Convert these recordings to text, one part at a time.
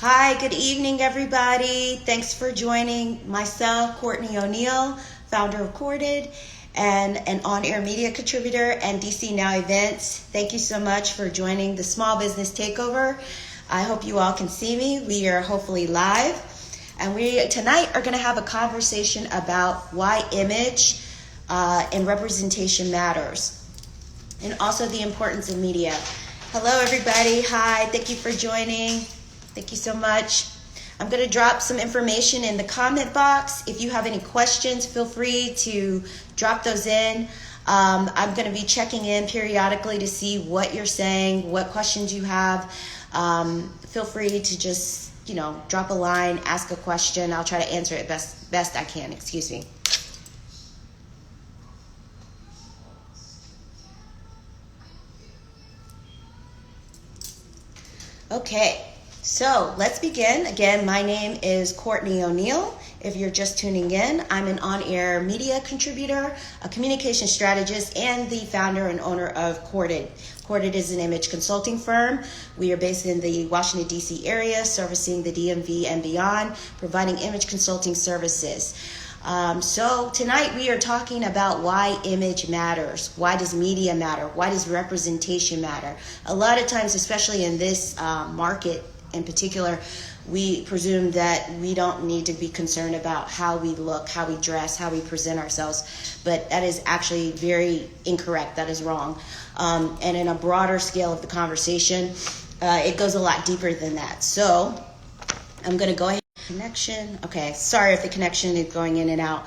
Hi, good evening, everybody. Thanks for joining myself, Courtney O'Neal, founder of Courted, and an on-air media contributor and DC Now events. Thank you so much for joining the Small Business Takeover. I hope you all can see me. We are hopefully live. And we tonight are going to have a conversation about why image and representation matters, and also the importance of media. Hello, everybody. Hi, thank you for joining. Thank you so much. I'm going to drop some information in the comment box. If you have any questions, feel free to drop those in. I'm going to be checking in periodically to see what you're saying, what questions you have. Feel free to just, drop a line, ask a question. I'll try to answer it best I can. Excuse me. Okay. So let's begin. Again, my name is Courtney O'Neal. If you're just tuning in, I'm an on-air media contributor, a communication strategist, and the founder and owner of Courted. Courted is an image consulting firm. We are based in the Washington, D.C. area, servicing the DMV and beyond, providing image consulting services. So tonight we are talking about why image matters. Why does media matter? Why does representation matter? A lot of times, especially in this market, in particular, we presume that we don't need to be concerned about how we look, how we dress, how we present ourselves, but that is actually very incorrect. That is wrong. And in a broader scale of the conversation, it goes a lot deeper than that. So I'm going to go ahead. Connection. Okay, sorry if the connection is going in and out.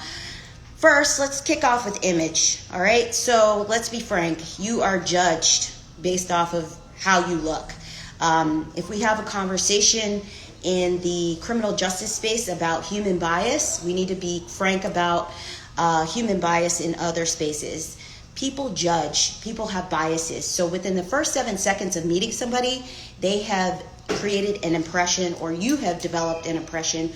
First, let's kick off with image. All right, so let's be frank. You are judged based off of how you look. If we have a conversation in the criminal justice space about human bias, we need to be frank about human bias in other spaces. People judge. People have biases. So within the first 7 seconds of meeting somebody, they have created an impression, or you have developed an impression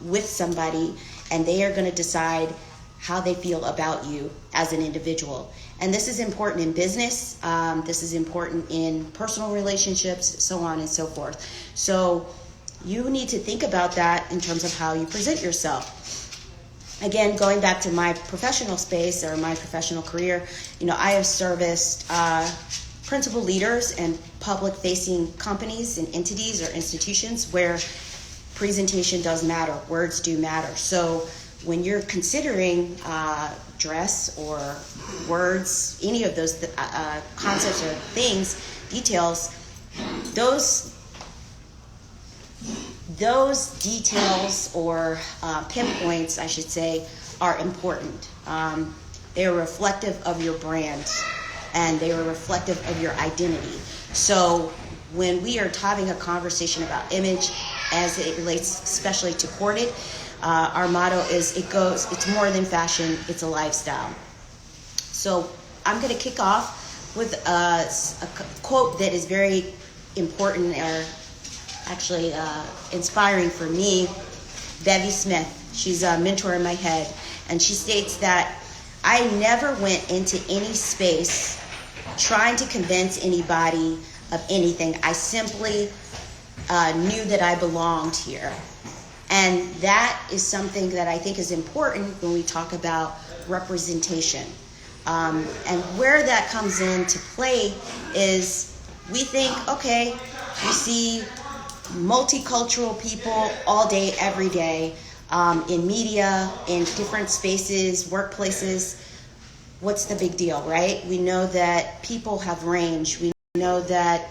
with somebody, and they are going to decide how they feel about you as an individual. And this is important in business. This is important in personal relationships, so on and so forth. So you need to think about that in terms of how you present yourself. Again, going back to my professional space or my professional career, I have serviced principal leaders and public-facing companies and entities or institutions where presentation does matter, words do matter. So when you're considering dress or words, any of those concepts or things, details, those details or pinpoints, I should say, are important. They are reflective of your brand, and they are reflective of your identity. So when we are having a conversation about image as it relates especially to Courted, our motto is it's more than fashion, it's a lifestyle. So I'm going to kick off with a quote that is very important, or actually inspiring for me. Bevy Smith, she's a mentor in my head, and she states that I never went into any space trying to convince anybody of anything. I simply knew that I belonged here. And that is something that I think is important when we talk about representation. And where that comes into play is we think, okay, we see multicultural people all day, every day, in media, in different spaces, workplaces. What's the big deal, right? We know that people have range. We know that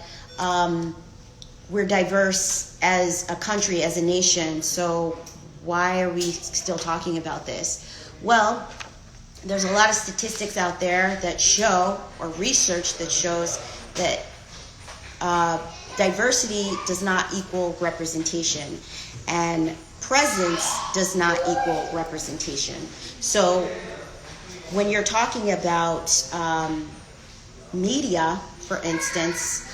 we're diverse as a country, as a nation. So why are we still talking about this? Well, there's a lot of statistics out there that show, or research that shows, that diversity does not equal representation, and presence does not equal representation. So when you're talking about media, for instance,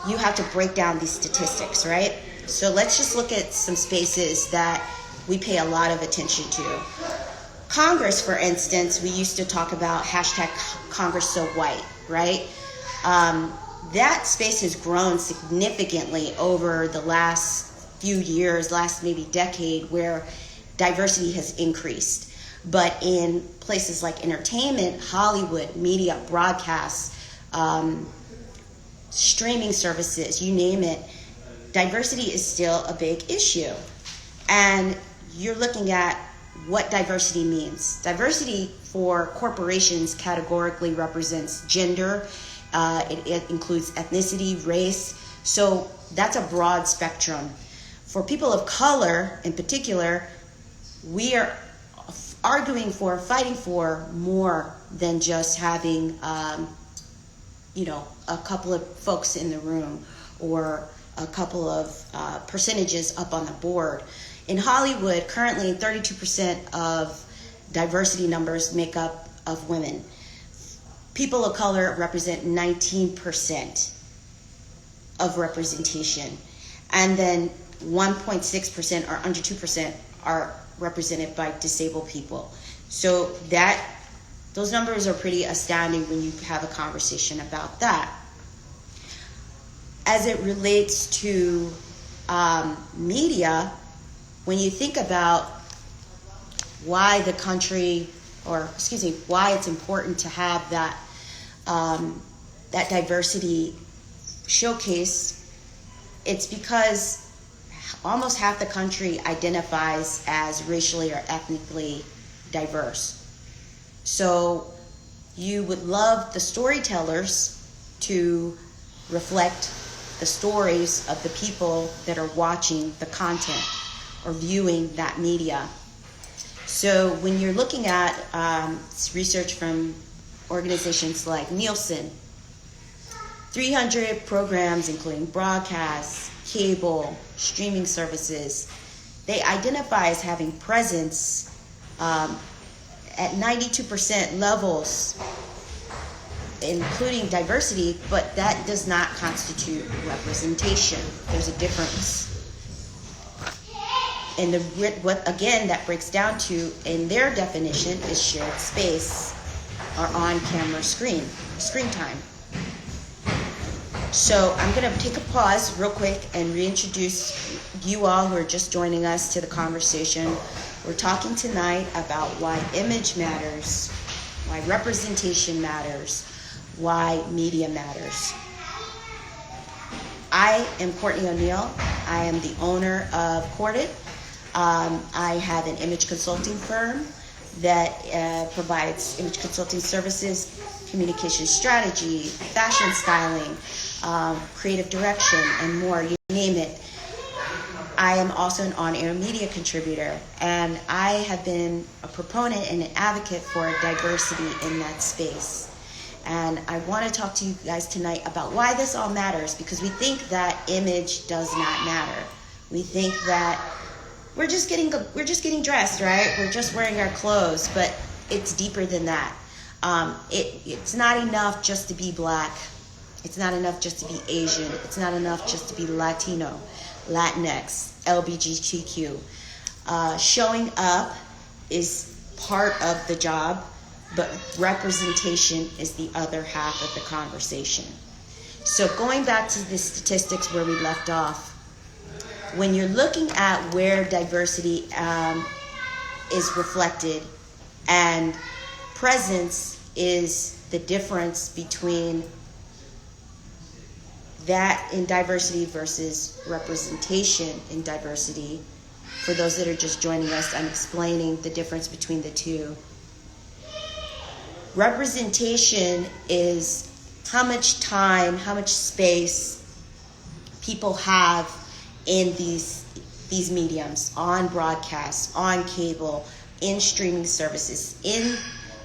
you have to break down these statistics, right? So let's just look at some spaces that we pay a lot of attention to. Congress, for instance, we used to talk about hashtag Congress so white, right? that space has grown significantly over the last few years, last maybe decade, where diversity has increased. But in places like entertainment, Hollywood, media, broadcasts, streaming services, you name it, diversity is still a big issue. And you're looking at what diversity means. Diversity for corporations categorically represents gender. It includes ethnicity, race. So that's a broad spectrum. For people of color in particular, we are fighting for more than just having, a couple of folks in the room or a couple of percentages up on the board. In Hollywood, currently 32% of diversity numbers make up of women. People of color represent 19% of representation. And then 1.6% or under 2% are represented by disabled people. So those numbers are pretty astounding when you have a conversation about that. As it relates to media, when you think about why why it's important to have that diversity showcased, it's because almost half the country identifies as racially or ethnically diverse. So you would love the storytellers to reflect the stories of the people that are watching the content or viewing that media. So when you're looking at research from organizations like Nielsen, 300 programs including broadcasts, cable, streaming services, they identify as having presence at 92% levels, including diversity, but that does not constitute representation. There's a difference. And what again that breaks down to in their definition is shared space or on-camera screen time. So I'm going to take a pause real quick and reintroduce you all who are just joining us to the conversation. We're talking tonight about why image matters, why representation matters, why media matters. I am Courtney O'Neal. I am the owner of Courted. I have an image consulting firm that provides image consulting services, communication strategy, fashion styling, creative direction, and more, you name it. I am also an on-air media contributor, and I have been a proponent and an advocate for diversity in that space. And I want to talk to you guys tonight about why this all matters, because we think that image does not matter. We think that we're just getting dressed, right? We're just wearing our clothes, but it's deeper than that. It's not enough just to be black. It's not enough just to be Asian. It's not enough just to be Latino, Latinx, LGBTQ. Showing up is part of the job, but representation is the other half of the conversation. So going back to the statistics where we left off, when you're looking at where diversity is reflected, and presence is the difference between that in diversity versus representation in diversity. For those that are just joining us, I'm explaining the difference between the two. Representation is how much time, how much space people have in these mediums, on broadcasts, on cable, in streaming services, in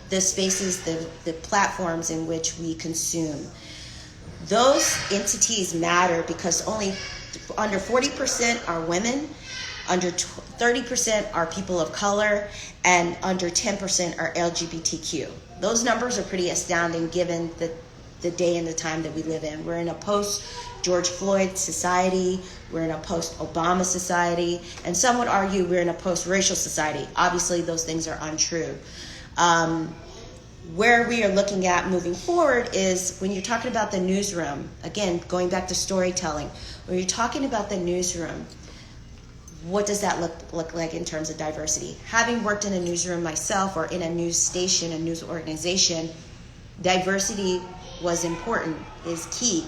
the spaces, the platforms in which we consume. Those entities matter because only under 40% are women, under 30% are people of color, and under 10% are LGBTQ. Those numbers are pretty astounding given the day and the time that we live in. We're in a post-George Floyd society. We're in a post-Obama society. And some would argue we're in a post-racial society. Obviously, those things are untrue. where we are looking at moving forward is when you're talking about the newsroom, again, going back to storytelling, when you're talking about the newsroom, what does that look like in terms of diversity? Having worked in a newsroom myself or in a news station, a news organization, diversity was important, is key.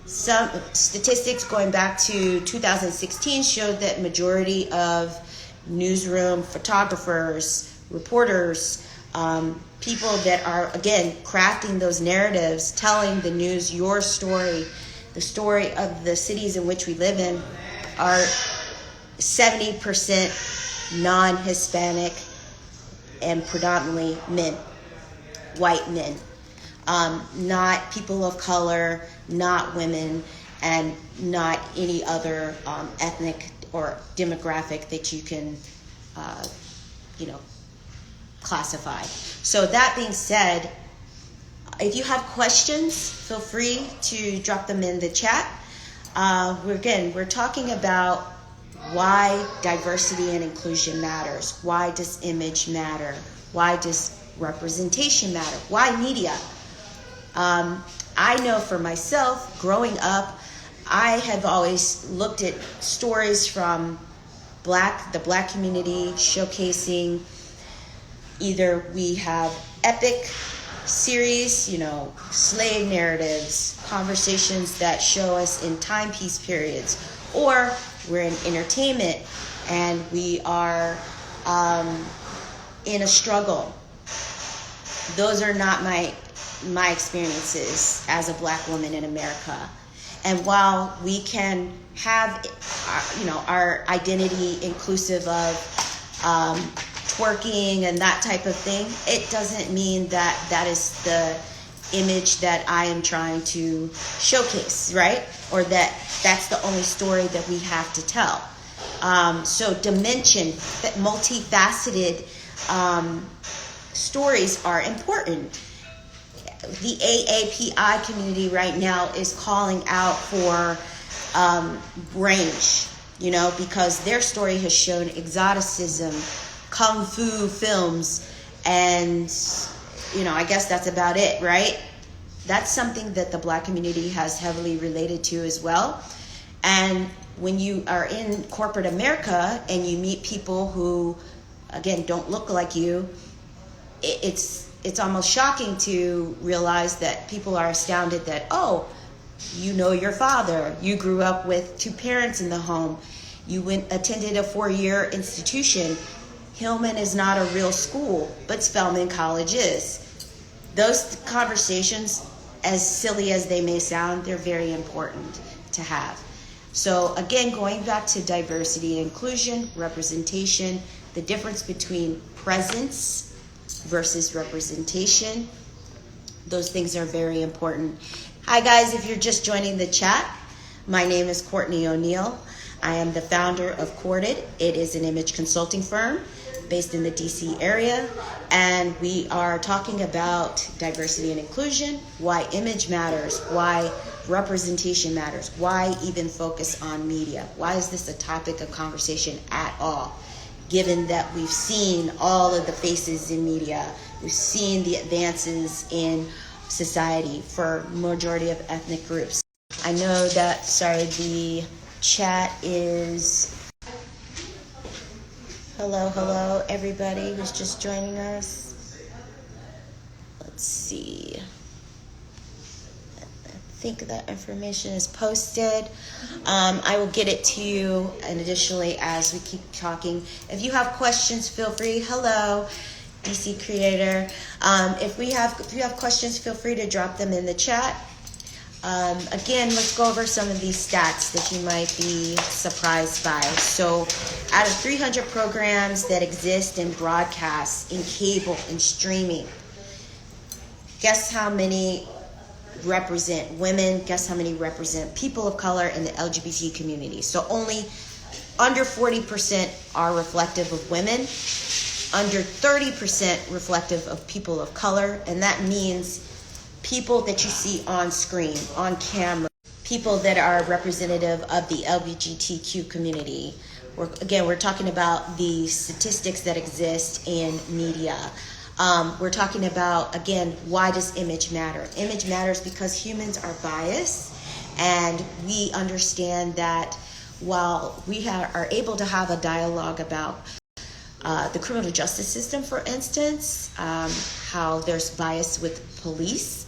Some statistics going back to 2016 showed that majority of newsroom photographers, reporters, people that are, again, crafting those narratives, telling the news, your story, the story of the cities in which we live in, are 70% non-Hispanic and predominantly men, white men. Not people of color, not women, and not any other ethnic or demographic that you can, classify. So that being said, if you have questions, feel free to drop them in the chat. We're talking about why diversity and inclusion matters. Why does image matter? Why does representation matter? Why media? I know for myself, growing up, I have always looked at stories from the black community, showcasing either we have epic series, slave narratives, conversations that show us in timepiece periods, or we're in entertainment and we are in a struggle. Those are not my experiences as a black woman in America. And while we can have our identity inclusive of twerking and that type of thing, it doesn't mean that is the image that I am trying to showcase, right? Or that's the only story that we have to tell. So dimension, multifaceted stories are important. The AAPI community right now is calling out for range, because their story has shown exoticism, kung fu films, and I guess that's about it, right? That's something that the black community has heavily related to as well. And when you are in corporate America and you meet people who, again, don't look like you, it's almost shocking to realize that people are astounded that, your father, you grew up with two parents in the home, you attended a 4-year institution. Hillman is not a real school, but Spelman College is. Those conversations, as silly as they may sound, they're very important to have. So again, going back to diversity and inclusion, representation, the difference between presence versus representation, those things are very important. Hi guys, if you're just joining the chat, my name is Courtney O'Neal. I am the founder of Courted. It is an image consulting firm based in the DC area, and we are talking about diversity and inclusion, why image matters, why representation matters, why even focus on media. Why is this a topic of conversation at all? Given that we've seen all of the faces in media, we've seen the advances in society for majority of ethnic groups. I know that, the chat is... Hello, everybody who's just joining us. Let's see. I think that information is posted. I will get it to you, and additionally, as we keep talking, if you have questions, feel free. Hello, DC Creator. If you have questions, feel free to drop them in the chat. Again, let's go over some of these stats that you might be surprised by. So out of 300 programs that exist in broadcast, in cable, in streaming, guess how many represent women? Guess how many represent people of color in the LGBT community? So only under 40% are reflective of women, under 30% reflective of people of color, and that means people that you see on screen, on camera, people that are representative of the LGBTQ community. We're talking about the statistics that exist in media. We're talking about, again, why does image matter? Image matters because humans are biased, and we understand that while we are able to have a dialogue about the criminal justice system, for instance, how there's bias with police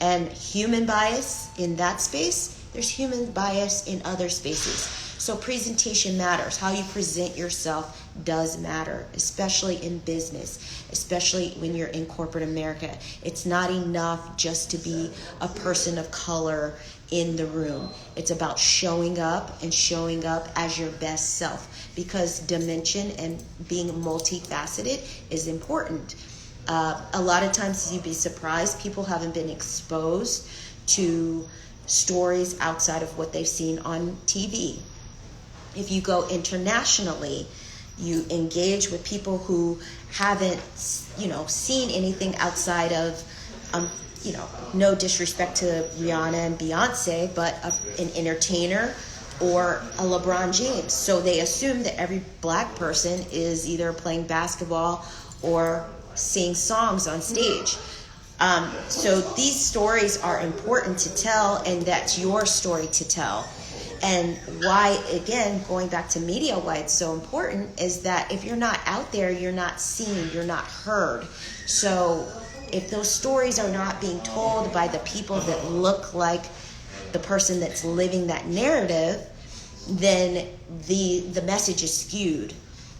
and human bias in that space, there's human bias in other spaces. So presentation matters. How you present yourself does matter, especially in business, especially when you're in corporate America. It's not enough just to be a person of color in the room. It's about showing up and showing up as your best self, because dimension and being multifaceted is important. A lot of times you'd be surprised, people haven't been exposed to stories outside of what they've seen on TV. If you go internationally, you engage with people who haven't, seen anything outside of, no disrespect to Rihanna and Beyonce, but an entertainer or a LeBron James. So they assume that every black person is either playing basketball or sing songs on stage. So these stories are important to tell, and that's your story to tell. And why, again, going back to media, why it's so important is that if you're not out there, you're not seen, you're not heard. So if those stories are not being told by the people that look like the person that's living that narrative, then the message is skewed.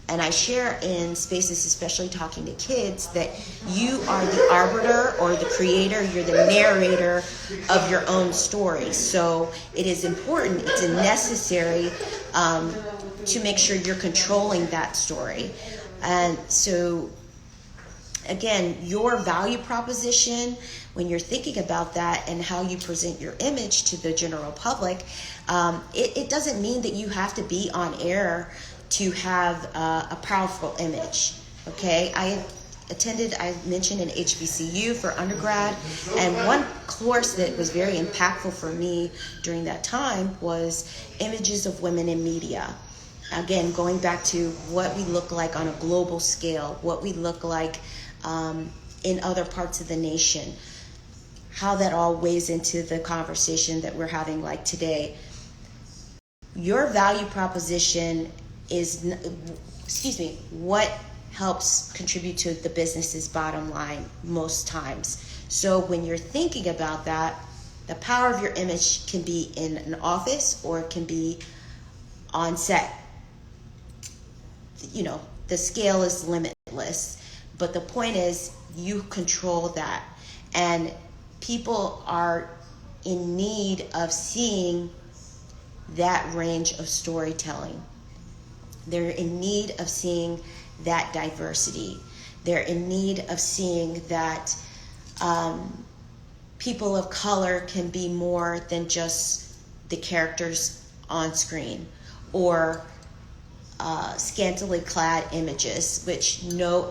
And I share in spaces, especially talking to kids, that you are the arbiter or the creator, you're the narrator of your own story. So it is important, it's necessary to make sure you're controlling that story. And so, again, your value proposition, when you're thinking about that and how you present your image to the general public, it doesn't mean that you have to be on air to have a powerful image. Okay, I mentioned an HBCU for undergrad, and one course that was very impactful for me during that time was images of women in media. Again, going back to what we look like on a global scale, what we look like in other parts of the nation, how that all weighs into the conversation that we're having like today. Your value proposition is, what helps contribute to the business's bottom line most times. So when you're thinking about that, the power of your image can be in an office or it can be on set. The scale is limitless, but the point is you control that, and people are in need of seeing that range of storytelling. They're in need of seeing that diversity. They're in need of seeing that people of color can be more than just the characters on screen, or scantily clad images, which no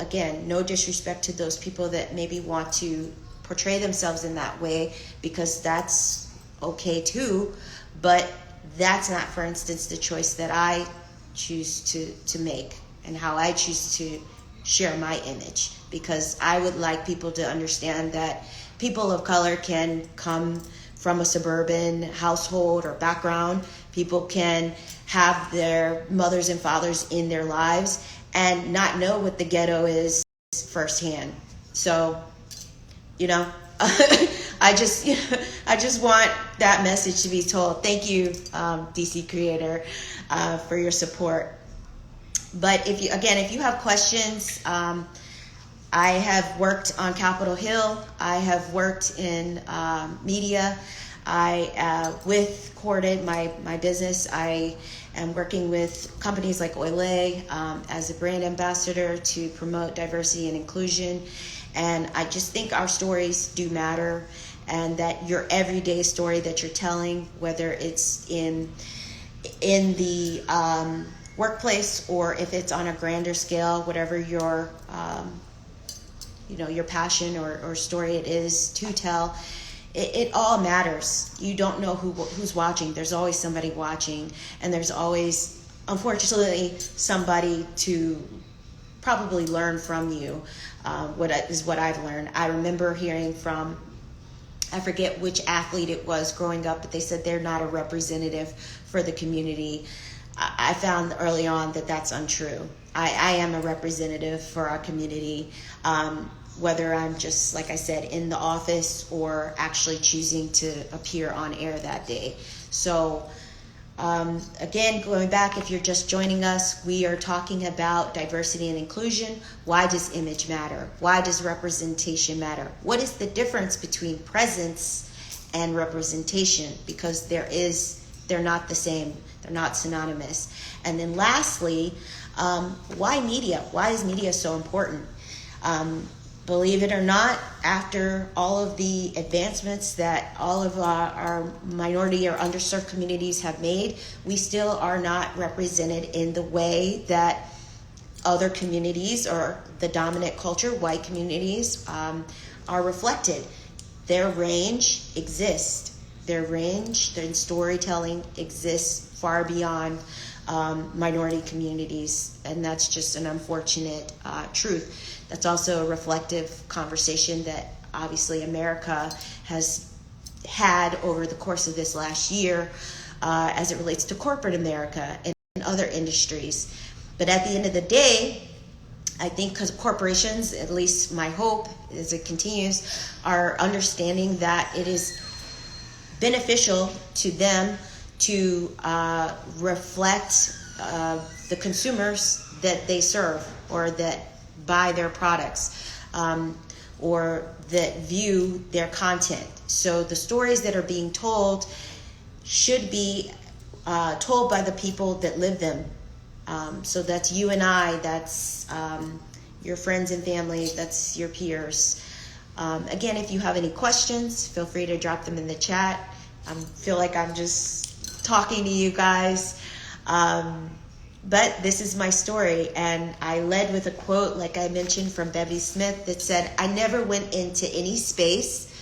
disrespect to those people that maybe want to portray themselves in that way, because that's okay too, but that's not, for instance, the choice that I choose to make and how I choose to share my image, because I would like people to understand that people of color can come from a suburban household or background. People can have their mothers and fathers in their lives and not know what the ghetto is firsthand. So, I just want that message to be told. Thank you, DC Creator, for your support. But if you have questions, I have worked on Capitol Hill. I have worked in media. With Corded, my business, I am working with companies like Olay as a brand ambassador to promote diversity and inclusion. And I just think our stories do matter, and that your everyday story that you're telling, whether it's in the workplace or if it's on a grander scale, whatever your your passion or story it is to tell, it all matters. You don't know who's watching. There's always somebody watching, and there's always, unfortunately, somebody to probably learn from you. What I've learned. I remember hearing from, I forget which athlete it was growing up, but they said they're not a representative for the community. I found early on that that's untrue. I am a representative for our community, whether I'm just, like I said, in the office or actually choosing to appear on air that day. So again, going back, if you're just joining us, we are talking about diversity and inclusion. Why does image matter? Why does representation matter? What is the difference between presence and representation? Because they're not the same. They're not synonymous. And then lastly, why media? Why is media so important? Believe it or not, after all of the advancements that all of our minority or underserved communities have made, we still are not represented in the way that other communities or the dominant culture, white communities, are reflected. Their range exists. Their range in storytelling exists far beyond minority communities, and that's just an unfortunate truth. That's also a reflective conversation that obviously America has had over the course of this last year as it relates to corporate America and other industries. But at the end of the day, I think because corporations, at least my hope as it continues, are understanding that it is beneficial to them to reflect the consumers that they serve or that buy their products or that view their content. So the stories that are being told should be told by the people that live them. So that's you and I, that's your friends and family, that's your peers. Again, if you have any questions, feel free to drop them in the chat. I feel like I'm just talking to you guys. But this is my story, and I led with a quote, like I mentioned, from Bevy Smith that said, "I never went into any space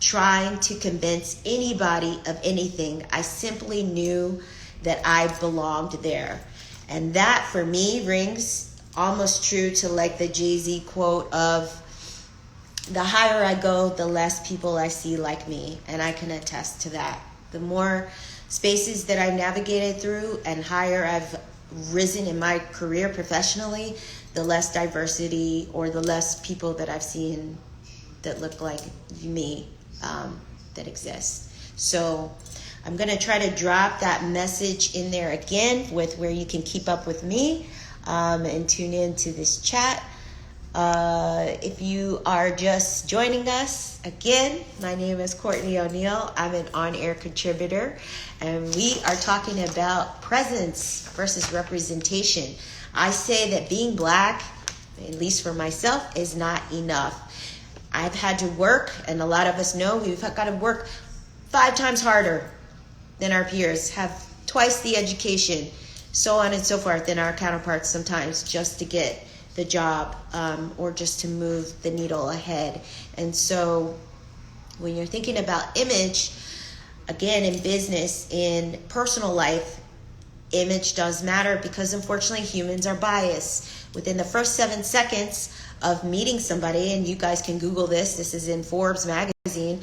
trying to convince anybody of anything. I simply knew that I belonged there." And that, for me, rings almost true to like the Jay-Z quote of, "The higher I go, the less people I see like me." And I can attest to that. The more spaces that I navigated through and higher I've risen in my career professionally, the less diversity or the less people that I've seen that look like me that exist. So I'm going to try to drop that message in there again with where you can keep up with me and tune in to this chat. If you are just joining us, again, my name is Courtney O'Neal. I'm an on-air contributor, and we are talking about presence versus representation. I say that being black, at least for myself, is not enough. I've had to work, and a lot of us know we've got to work 5 times harder than our peers, have twice the education, so on and so forth, than our counterparts sometimes, just to get the job or just to move the needle ahead. And so when you're thinking about image, again, in business, in personal life, image does matter because unfortunately humans are biased. Within the first 7 seconds of meeting somebody, and you guys can Google this is in Forbes magazine,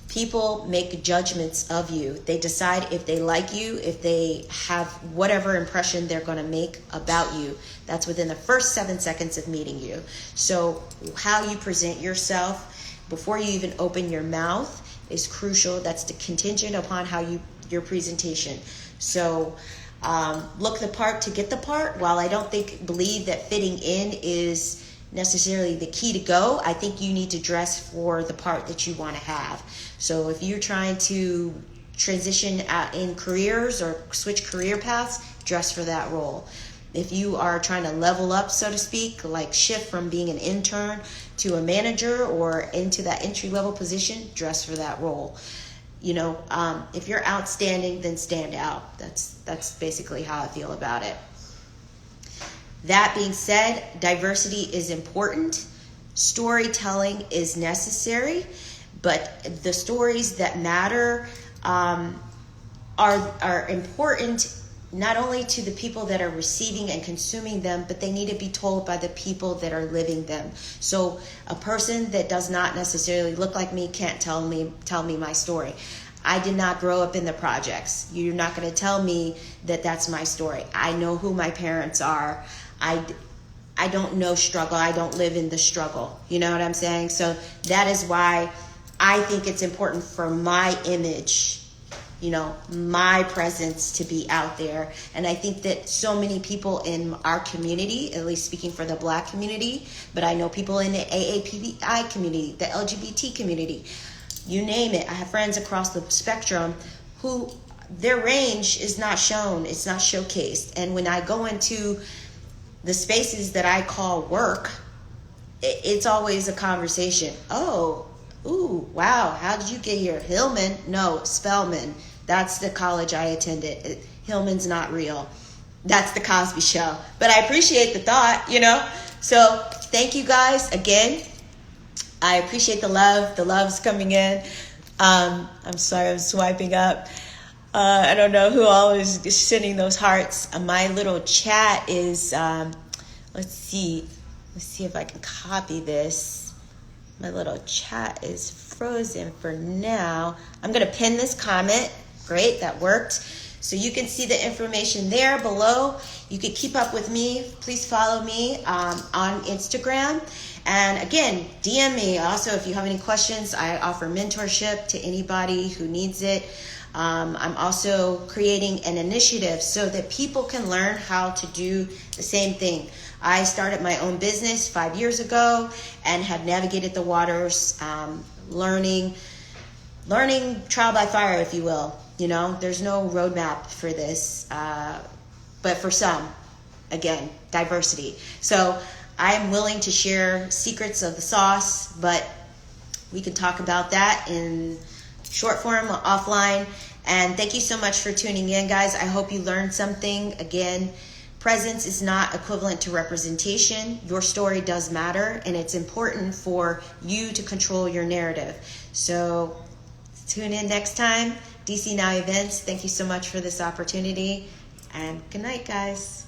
people make judgments of you. They decide if they like you, if they have whatever impression they're going to make about you. That's within the first 7 seconds of meeting you. So how you present yourself before you even open your mouth is crucial. That's contingent upon how your presentation. So look the part to get the part. While I don't believe that fitting in is necessarily the key to go, I think you need to dress for the part that you want to have. So if you're trying to transition in careers or switch career paths, dress for that role. If you are trying to level up, so to speak, like shift from being an intern to a manager or into that entry-level position, dress for that role. You know, if you're outstanding, then stand out. That's basically how I feel about it. That being said, diversity is important. Storytelling is necessary, but the stories that matter are important not only to the people that are receiving and consuming them, but they need to be told by the people that are living them. So a person that does not necessarily look like me can't tell me my story. I did not grow up in the projects. You're not going to tell me that that's my story. I know who my parents are. I don't know struggle. I don't live in the struggle. You know what I'm saying? So that is why I think it's important for my image, you know, my presence to be out there. And I think that so many people in our community, at least speaking for the Black community, but I know people in the AAPI community, the LGBT community, you name it. I have friends across the spectrum who their range is not shown. It's not showcased. And when I go into the spaces that I call work, it's always a conversation. Oh, ooh, wow, how did you get here? Hillman? No, Spelman. That's the college I attended. Hillman's not real. That's the Cosby Show. But I appreciate the thought, you know? So thank you guys again. I appreciate the love. The love's coming in. I'm sorry, I'm swiping up. I don't know who all is sending those hearts. My little chat is, let's see if I can copy this. My little chat is frozen for now. I'm going to pin this comment. Great, that worked. So you can see the information there below. You can keep up with me. Please follow me on Instagram. And again, DM me. Also, if you have any questions, I offer mentorship to anybody who needs it. I'm also creating an initiative so that people can learn how to do the same thing. I started my own business 5 years ago and have navigated the waters, learning trial by fire, if you will. You know, there's no roadmap for this, but for some, again, diversity. So I'm willing to share secrets of the sauce, but we can talk about that in short form, offline. And thank you so much for tuning in, guys. I hope you learned something. Again, presence is not equivalent to representation. Your story does matter, and it's important for you to control your narrative. So tune in next time. DC Now Events, thank you so much for this opportunity. And good night, guys.